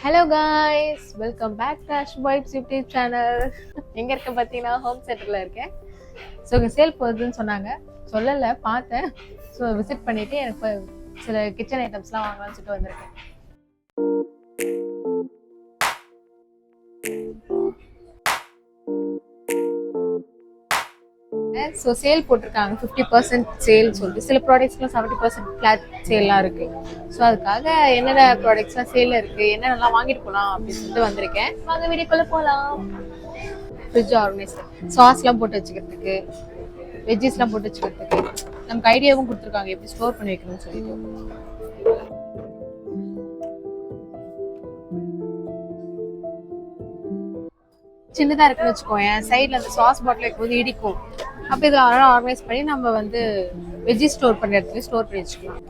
Hello guys, welcome back to Ash vibes YouTube channel. எங்கே இருக்க பார்த்தீங்கன்னா ஹோம் சென்டரில் இருக்கேன். ஸோ இங்கே சேல் போகுதுன்னு சொன்னாங்க, சொல்லலை, பார்த்தேன். ஸோ விசிட் பண்ணிவிட்டு எனக்கு சில கிச்சன் ஐட்டம்ஸ்லாம் வாங்கலாம்னு சொல்லிட்டு வந்திருக்கேன். ஸோ சேல் போட்டிருக்காங்க, 50% சேல் சொல்லிட்டு. சில ப்ராடக்ட்ஸ்லாம் 70% ஃப்ளாட் சேல்லாம் இருக்குது. ஸோ அதுக்காக என்னென்ன ப்ராடக்ட்ஸ்லாம் சேலில் இருக்குது, என்னென்னலாம் வாங்கிட்டு போகலாம் அப்படின்னு சொல்லிட்டு வந்திருக்கேன். வாங்க வீடியோக்குள்ளே போகலாம். ஃப்ரிட்ஜ் ஆர்கனைசர், சாஸ்லாம் போட்டு வச்சுக்கிறதுக்கு, வெஜ்ஜஸ்லாம் போட்டு வச்சுக்கிறதுக்கு நமக்கு ஐடியாவும் கொடுத்துருக்காங்க எப்படி ஸ்டோர் பண்ணி வைக்கணும்னு சொல்லிட்டு. சின்னதாக இருக்குன்னு வச்சுக்கோங்க, சைடில் அந்த சாஸ் பாட்டில் வைக்கும்போது இடிக்கும். அப்போ இதில் அதெல்லாம் ஆர்கனைஸ் பண்ணி நம்ம வந்து வெஜ்ஜி ஸ்டோர் பண்ணுற இடத்துல ஸ்டோர் பண்ணி வச்சுக்கலாம்.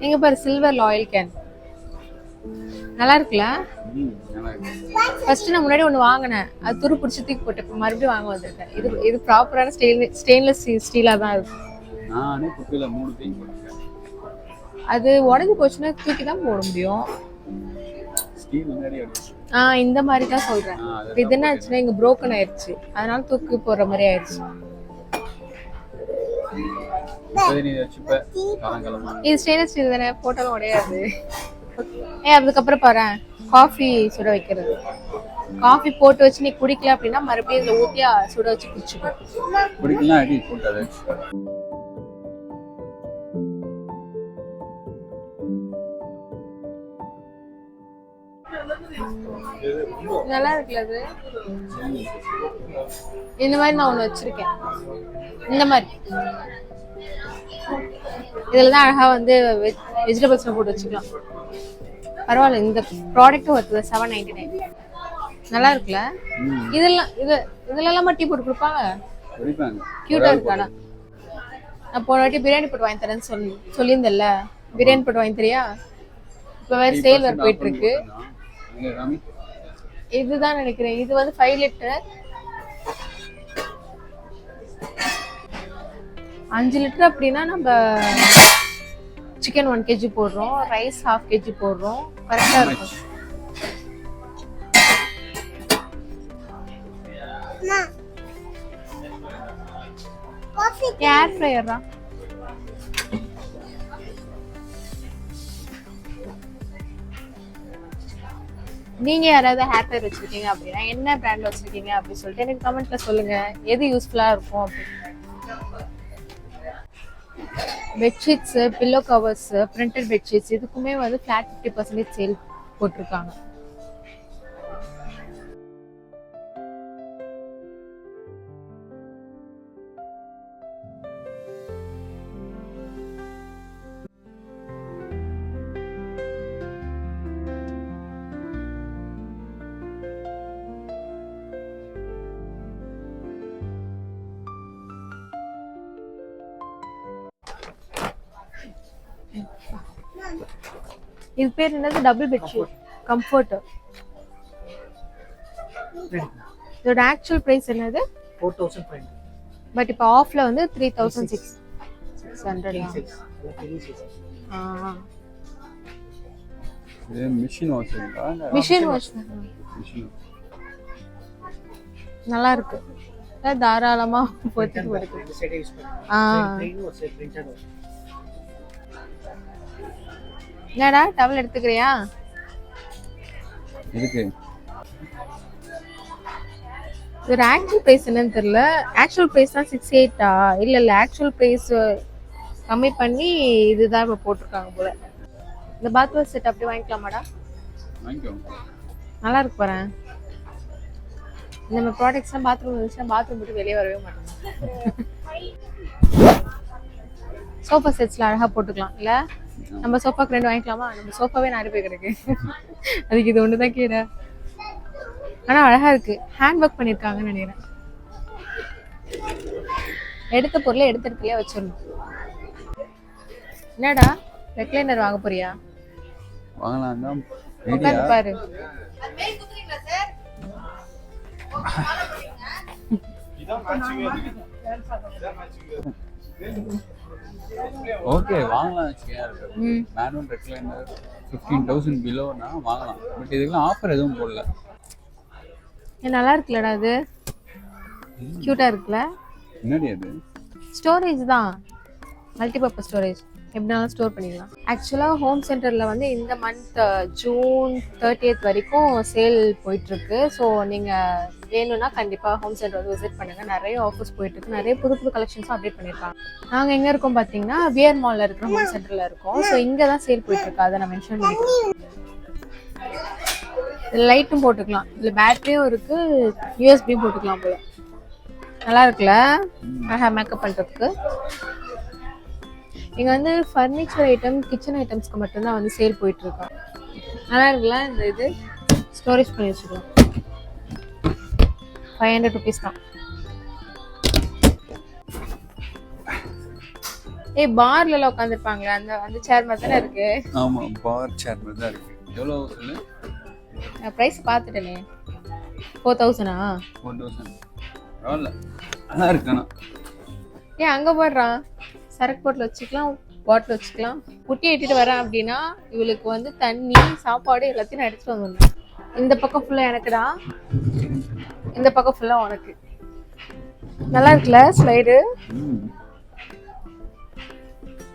நீங்கள் பாரு, சில்வர் ஆயில் கேன் நல்லா இருக்குல்ல. ஃபர்ஸ்ட் நான் முன்னாடி ஒன்று வாங்கினேன், அது துரு பிடிச்சி தூக்கி போட்டு இப்போ மறுபடியும் வாங்க வந்திருக்கேன். இது ப்ராப்பரான ஸ்டெயின்லெஸ் ஸ்டீலாக தான் இருக்கும். அது உடஞ்சி போச்சுன்னா தூக்கி தான் போட முடியும். இந்த மாதிரி தான் சொல்றேன். இது என்ன ஆச்சுன்னா இங்க புரோக்கன் ஆயிடுச்சு, அதனால தூக்கி போடுற மாதிரி ஆயிடுச்சு. இது ஸ்டெயின்லெஸ் ஸ்டீல் தானே, போட்டாலும் உடையாது. அதுக்கப்புறம் பாரு, காஃபி சுட வைக்கிறது. காஃபி போட்டு வச்சு நீ குடிக்கல அப்படின்னா மறுபடியும் இதுல ஊத்தியா சுட வச்சு குடிச்சுக்கோ. நல்லா இருக்குல்ல அது. இந்த மாதிரி நான் ஒண்ணு வச்சிருக்கேன். இந்த மாதிரி இதுலதான் அழகா வந்து வெஜிடபிள்ஸ் போட்டு வச்சுக்கலாம். பரவாயில்ல, இந்த ப்ராடக்ட்டும் வருது 799. நல்லா இருக்குல்ல. இதெல்லாம் டீ போட்டு கொடுப்பாங்க, கியூட்டா இருக்கு. ஆனா நான் போன வாட்டி பிரியாணி போட்டு வாங்கி தரேன்னு சொல்லியிருந்தேன்ல, பிரியாணி போட்டு வாங்கி தரியா? இப்ப வேற சேல் வேற போயிட்டு இருக்கு. இதுதான் நினைக்கிறேன். இது வந்து 5 லிட்டர், 5 லிட்டர். அப்படின்னா நம்ம சிக்கன் 1 kg போடுறோம், ரைஸ் 1/2 kg போடுறோம், கரெக்டா இருக்கும். ஏர் ஃப்ரையர் தான். நீங்க யாராவது ஹேர் ட்ரையர் வச்சிருக்கீங்க அப்படின்னா என்ன பிராண்ட் வச்சிருக்கீங்க அப்படின்னு சொல்லிட்டு எனக்கு கமெண்ட்ல சொல்லுங்க, எது யூஸ்ஃபுல்லா இருக்கும் அப்படின்னு. Bedsheets, pillow covers, printed bedsheets இதுக்குமே வந்து ஃபிளாட் 50% சேல் போட்டிருக்காங்க. இது பேர் என்னது? Double bedsheet comfort. இதோட ஆக்சுவல் பிரைஸ் என்னது? 4500. பட் இப்போ ஆஃப்ல வந்து 3600. இது மிஷின் வாஷிங்கா? Machine wash. நல்லா இருக்கு, தாராளமா போட்டுட்டு வருது. என்னடா டவல் எடுத்துக்கிறியா? இருக்கு. இது ஆக்சுவல் பிரைஸ் என்னன்னு தெரியல. ஆக்சுவல் பிரைஸ் தான் 68. இல்ல ஆக்சுவல் பிரைஸ் கம்மி பண்ணி இதுதான் இப்ப போட்டிருக்காங்க போல. இந்த பாத்ரூம் செட் அப்படியே வாங்கிக்கலாமாடா? வாங்கிக்கோ, நல்லா இருக்கு பாரு. நம்ம ப்ராடக்ட்ஸ்லாம் பாத்ரூம் இருந்துச்சுன்னா பாத்ரூம் விட்டு வெளியே வரவே மாட்டோம். சோஃபா செட்ஸ்ல அழகா போட்டுக்கலாம் இல்ல? நம்ம சோஃபாக்கு 2 வாங்கிக்கலாமா? நம்ம சோஃபாவே 4 பேர் இருக்கு, அதுக்கு இது ஒண்ணுதான் கீழே. ஆனா அழகா இருக்கு, ஹேண்ட் ஒர்க் பண்ணிருக்காங்கன்னு நினைக்கிறேன். எடுத்த பொருளை எடுத்த இடத்துலயே வச்சிடணும். என்னடா ரெக்லைனர் வாங்க போறியா? வாங்கலாம் தான். உட்காந்து பாரு. ஓகே வாங்கலாம் வச்சுக்கேன். ம் மேனுவல் ரெக்லைனர் 15,000 பிலோனா வாங்கலாம். பட் இதுக்கெல்லாம் ஆஃபர் எதுவும் போடல. நல்லா இருக்குல்லடா அது, க்யூட்டாக இருக்குல்ல. என்னடி அது? ஸ்டோரேஜ் தான், மல்டிபர்பஸ் ஸ்டோரேஜ், எப்படினாலும் ஸ்டோர் பண்ணிக்கலாம். ஆக்சுவலாக ஹோம் சென்டரில் வந்து இந்த மந்த் ஜூன் 30th வரைக்கும் சேல் போயிட்டுருக்கு. ஸோ நீங்கள் வேணும்னா கண்டிப்பாக ஹோம் சென்டர் வந்து விசிட் பண்ணுங்கள். நிறைய ஆஃபர்ஸ் போயிட்டுருக்கு, நிறைய புது புது கலெக்ஷன்ஸும் அப்டேட் பண்ணியிருக்காங்க. நாங்கள் எங்கே இருக்கோம் பார்த்தீங்கன்னா விஆர் மாலில் இருக்கிற ஹோம் சென்டரில் இருக்கோம். ஸோ இங்கே தான் சேல் போயிட்டுருக்கு, அதை நான் மென்ஷன் பண்ணிக்கிறேன். இதில் லைட்டும் போட்டுக்கலாம், இதில் பேட்டரியும் இருக்குது, யூஎஸ்பியும் போட்டுக்கலாம் போல. நல்லா இருக்குல்ல, அழகாக மேக்கப் பண்ணுறதுக்கு. இங்கே வந்து ஃபர்னிச்சர் ஐட்டம், கிச்சன் ஐட்டம்ஸ்க்கு மட்டும்தான் வந்து சேல் போயிட்டுருக்கோம். நல்லா இருக்குல்ல. இந்த இது ஸ்டோரேஜ் பண்ணி வச்சுக்கலாம். 500 rupees தான். பார்ல உட்காந்துருப்பாங்களே அந்த அந்த சேர் மாதிரி தானே இருக்கு. ஆமா, பார் சேர் மாதிரி தான் இருக்கு. எவ்வளோ சொல்லு? ப்ரைஸ் பார்த்துட்டேனே. 4,000 4,000. பரவாயில்ல, நல்லா இருக்கானா. அங்கே போடுறான், சரக்கு பாட்டில் வச்சுக்கலாம், பாட்டில் வச்சுக்கலாம். குட்டி இட்டுட்டு வரேன் அப்படின்னா இவளுக்கு வந்து தண்ணி, சாப்பாடு எல்லாத்தையும் நான் எடுத்துட்டு வந்துடணும். இந்த பக்கம் ஃபுல்லாக எனக்குடா, இந்த பக்கம் ஃபுல்லாக உனக்கு. நல்லா இருக்குல்ல ஸ்லைடு.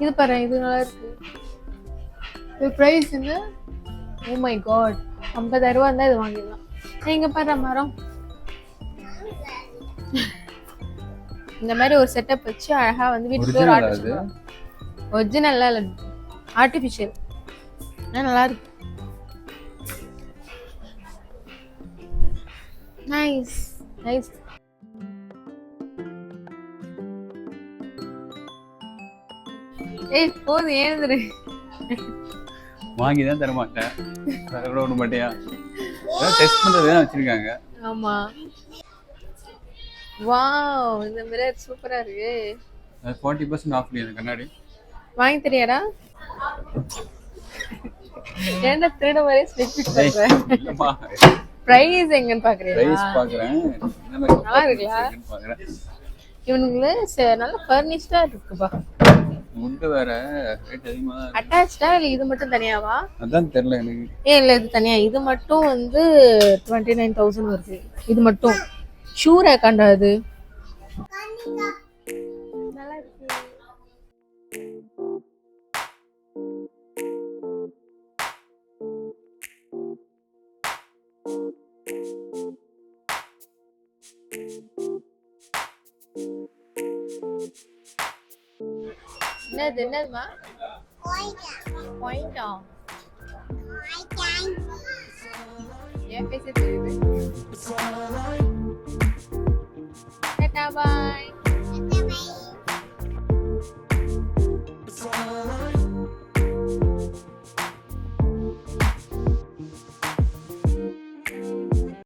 இது பாரு, இது நல்லா இருக்கு. இது ப்ரைஸ் என்ன? ஓ மை காட், 50,000 ரூபா இருந்தால் இது வாங்கிடலாம். இங்கே பாரு மரம், இந்த மாதிரி ஒரு செட்டப் வச்சு அழகா வந்து வீட்டுக்கு ஒரு ஆர்ட். ஒரிஜினல் இல்ல, ஆர்டிஃபிஷியல். நல்லா இருக்கு. Nice nice. போது ஏந்துரு. வாங்கி தான் தர மாட்டேன், விட மாட்டியா? டெஸ்ட் பண்றது தான் வச்சிருக்காங்க. ஆமா, வாவ், இந்த மிரர் சூப்பரா இருக்கு. 40% ஆஃப் இந்த கண்ணாடி வாங்கி தெரியாடா? ஏன்டா திருட மாதிரி ஸ்லிப் பண்ற? இல்லம்மா, பிரைஸ் எங்கன்னு பாக்குறியா? பிரைஸ் பாக்குறேன். நல்லா இருக்குல்ல பாக்குறேன். இவனுங்களே நல்ல ஃபர்னிஷ்டா இருக்குப்பா. முண்டு வேற ரேட் அதிகமா தான். அட்டாச்டா இல்ல இது மட்டும் தனியாவா? அதான் தெரியல எனக்கு. இல்ல இது தனியா, இது மட்டும் வந்து 29,000 வருது. இது மட்டும் ஷூரா கண்டா அது. நல்லா இருக்கு. என்னதுமா? பாயிண்டா? ஏன் பேச தெரியுது?